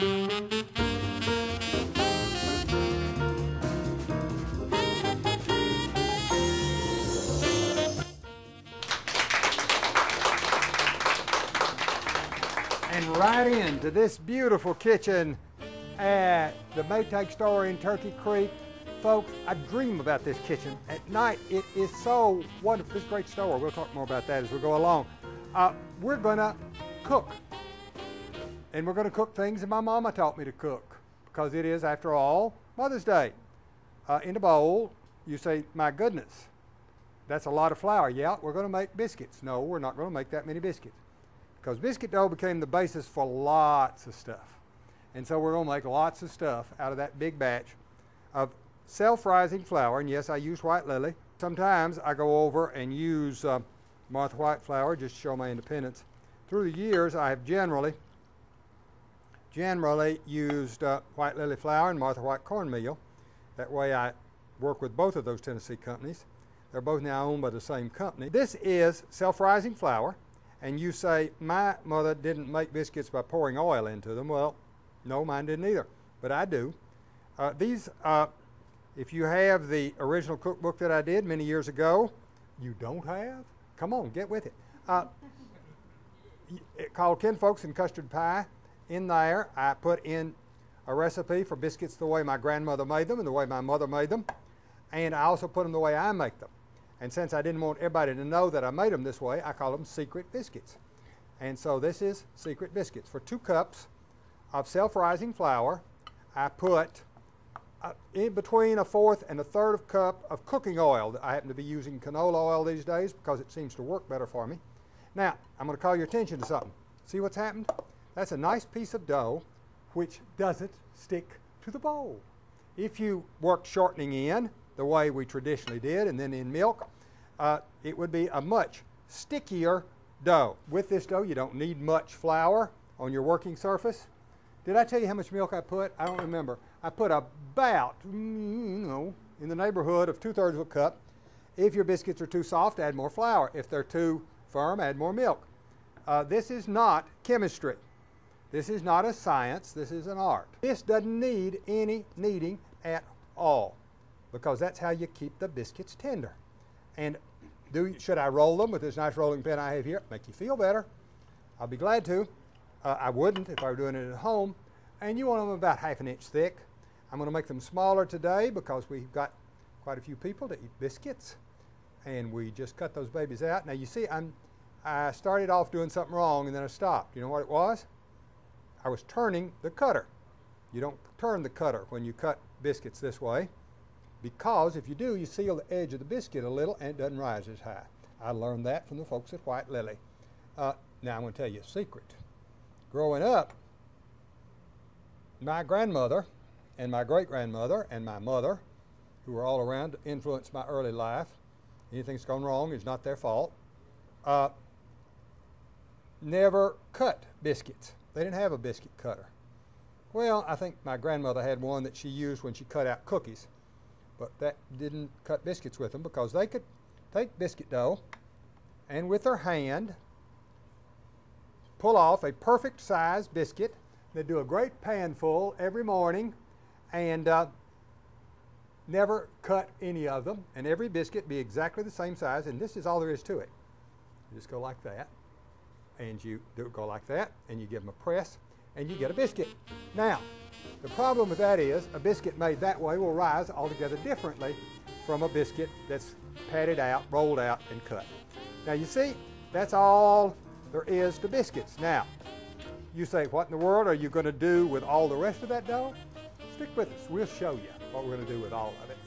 And right into this beautiful kitchen at the Maytag store in Turkey Creek. Folks, I dream about this kitchen. At night, it is so wonderful. This great store, we'll talk more about that as we go along. We're gonna cook. And we're gonna cook things that my mama taught me to cook, because it is, after all, Mother's Day. In the bowl, you say, my goodness, that's a lot of flour. Yeah, we're gonna make biscuits. No, we're not gonna make that many biscuits, because biscuit dough became the basis for lots of stuff. And so we're gonna make lots of stuff out of that big batch of self-rising flour. And yes, I use white lily. Sometimes I go over and use Martha White flour just to show my independence. Through the years, I have generally used white lily flour and Martha White cornmeal. That way I work with both of those Tennessee companies. They're both now owned by the same company. This is self-rising flour. And you say, my mother didn't make biscuits by pouring oil into them. Well, no, mine didn't either, but I do. If you have the original cookbook that I did many years ago, you don't have? Come on, get with it. Called Kinfolks and Custard Pie. In there, I put in a recipe for biscuits the way my grandmother made them and the way my mother made them. And I also put them the way I make them. And since I didn't want everybody to know that I made them this way, I call them secret biscuits. And so this is secret biscuits. For 2 cups of self-rising flour, I put in between 1/4 and 1/3 cup of cooking oil. I happen to be using canola oil these days because it seems to work better for me. Now, I'm going to call your attention to something. See what's happened? That's a nice piece of dough which doesn't stick to the bowl. If you worked shortening in the way we traditionally did and then in milk, it would be a much stickier dough. With this dough, you don't need much flour on your working surface. Did I tell you how much milk I put? I don't remember. I put about, in the neighborhood of 2/3 of a cup. If your biscuits are too soft, add more flour. If they're too firm, add more milk. This is not chemistry. This is not a science. This is an art. This doesn't need any kneading at all, because that's how you keep the biscuits tender. And should I roll them with this nice rolling pin I have here? Make you feel better? I'll be glad to. I wouldn't if I were doing it at home. And you want them about 1/2 inch thick. I'm going to make them smaller today because we've got quite a few people that eat biscuits. And we just cut those babies out. Now you see, I started off doing something wrong and then I stopped. You know what it was? I was turning the cutter. You don't turn the cutter when you cut biscuits this way, because if you do, you seal the edge of the biscuit a little and it doesn't rise as high. I learned that from the folks at White Lily. Now I'm going to tell you a secret. Growing up, my grandmother and my great-grandmother and my mother, who were all around to influence my early life, anything that's gone wrong is not their fault, never cut biscuits. They didn't have a biscuit cutter. Well, I think my grandmother had one that she used when she cut out cookies, but that didn't cut biscuits with them, because they could take biscuit dough and with their hand pull off a perfect size biscuit. They'd do a great pan full every morning and never cut any of them, and every biscuit be exactly the same size. And this is all there is to it. You just go like that, and you go like that, and you give them a press, and you get a biscuit. Now, the problem with that is a biscuit made that way will rise altogether differently from a biscuit that's patted out, rolled out, and cut. Now you see, that's all there is to biscuits. Now, you say, what in the world are you going to do with all the rest of that dough? Stick with us. We'll show you what we're going to do with all of it.